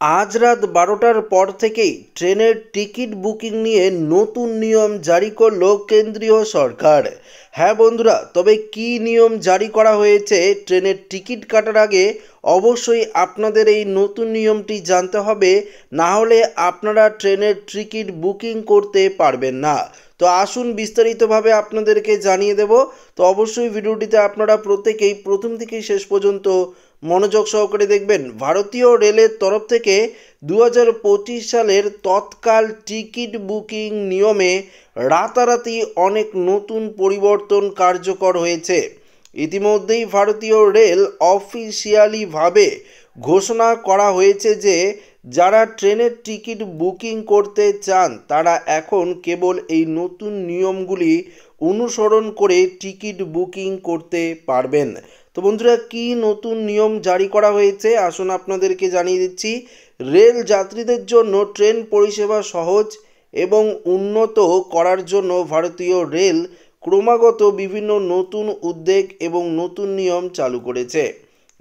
আজ রাত 12টার পর থেকেই ট্রেনের টিকিট বুকিং নিয়ে নতুন নিয়ম জারি করল কেন্দ্রীয় সরকার। হ্যাঁ বন্ধুরা, তবে কি নিয়ম জারি করা হয়েছে ট্রেনের টিকিট কাটার আগে অবশ্যই আপনাদের এই নতুন নিয়মটি জানতে হবে, না হলে আপনারা ট্রেনের টিকিট বুকিং করতে পারবেন না। তো আসুন বিস্তারিতভাবে আপনাদেরকে জানিয়ে দেব। তো অবশ্যই ভিডিওটিতে আপনারা প্রত্যেকেই প্রথম থেকে শেষ পর্যন্ত মনোযোগ সহকারে দেখবেন। ভারতীয় রেলের তরফ থেকে 2025 সালের তৎকাল টিকিট বুকিং নিয়মে রাতারাতি অনেক নতুন পরিবর্তন কার্যকর হয়েছে। ইতিমধ্যেই ভারতীয় রেল অফিসিয়ালিভাবে ঘোষণা করা হয়েছে যে যারা ট্রেনের টিকিট বুকিং করতে চান তারা এখন কেবল এই নতুন নিয়মগুলি অনুসরণ করে টিকিট বুকিং করতে পারবেন। তো বন্ধুরা, কি নতুন নিয়ম জারি করা হয়েছে আসুন আপনাদেরকে জানিয়ে দিচ্ছি। রেল যাত্রীদের জন্য ট্রেন পরিষেবা সহজ এবং উন্নত করার জন্য ভারতীয় রেল ক্রমাগত বিভিন্ন নতুন উদ্যোগ এবং নতুন নিয়ম চালু করেছে।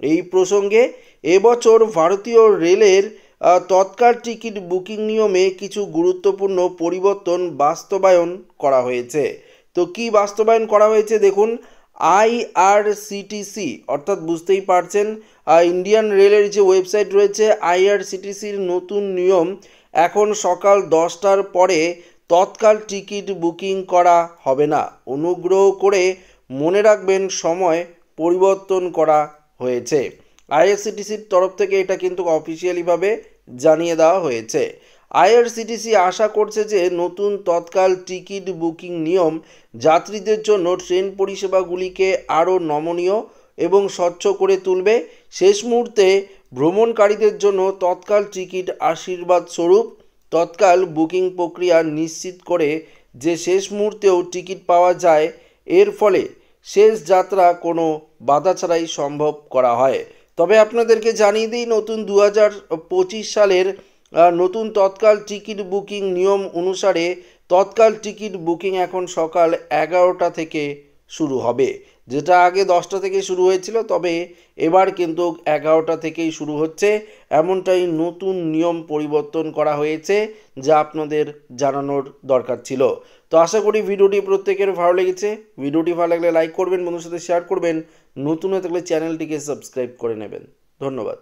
এই প্রসঙ্গে এবছর ভারতীয় রেলের তৎকাল টিকিট বুকিং নিয়মে কিছু গুরুত্বপূর্ণ পরিবর্তন বাস্তবায়ন করা হয়েছে। তো কি বাস্তবায়ন করা হয়েছে দেখুন। আইআরসিটিসি অর্থাৎ বুঝতেই পারছেন, ইন্ডিয়ান রেলের যে ওয়েবসাইট রয়েছে আইআরসিটিসির নতুন নিয়ম, এখন সকাল 10টার পরে তৎকাল টিকিট বুকিং করা হবে না। অনুগ্রহ করে মনে রাখবেন সময় পরিবর্তন করা হয়েছে। আইআরসিটিসির তরফ থেকে এটা কিন্তু অফিসিয়ালিভাবে জানিয়ে দেওয়া হয়েছে। আইআরসিটিসি আশা করছে যে নতুন তৎকাল টিকিট বুকিং নিয়ম যাত্রীদের জন্য ট্রেন পরিষেবাগুলিকে আরও নমনীয় এবং স্বচ্ছ করে তুলবে। শেষ মুহূর্তে ভ্রমণকারীদের জন্য তৎকাল টিকিট আশীর্বাদ স্বরূপ তৎকাল বুকিং প্রক্রিয়া নিশ্চিত করে যে শেষ মুহূর্তেও টিকিট পাওয়া যায়। এর ফলে শেষ যাত্রা কোনো বাধা ছাড়াই সম্ভব করা হয়। তবে আপনাদেরকে জানিয়ে দিই, নতুন 2025 সালের নতুন তৎকাল টিকিট বুকিং নিয়ম অনুসারে তৎকাল টিকিট বুকিং এখন সকাল 11টা থেকে শুরু হবে, যেটা আগে 10টা থেকে শুরু হয়েছিল, তবে এবার কিন্তু 11টা থেকেই শুরু হচ্ছে। এমনটাই নতুন নিয়ম পরিবর্তন করা হয়েছে, যা আপনাদের জানানোর দরকার ছিল। তো আশা করি ভিডিওটি প্রত্যেকের ভালো লেগেছে। ভিডিওটি ভালো লাগলে লাইক করবেন, বন্ধুর সাথে শেয়ার করবেন, নতুন হয়ে থাকলে চ্যানেলটিকে সাবস্ক্রাইব করে নেবেন। ধন্যবাদ।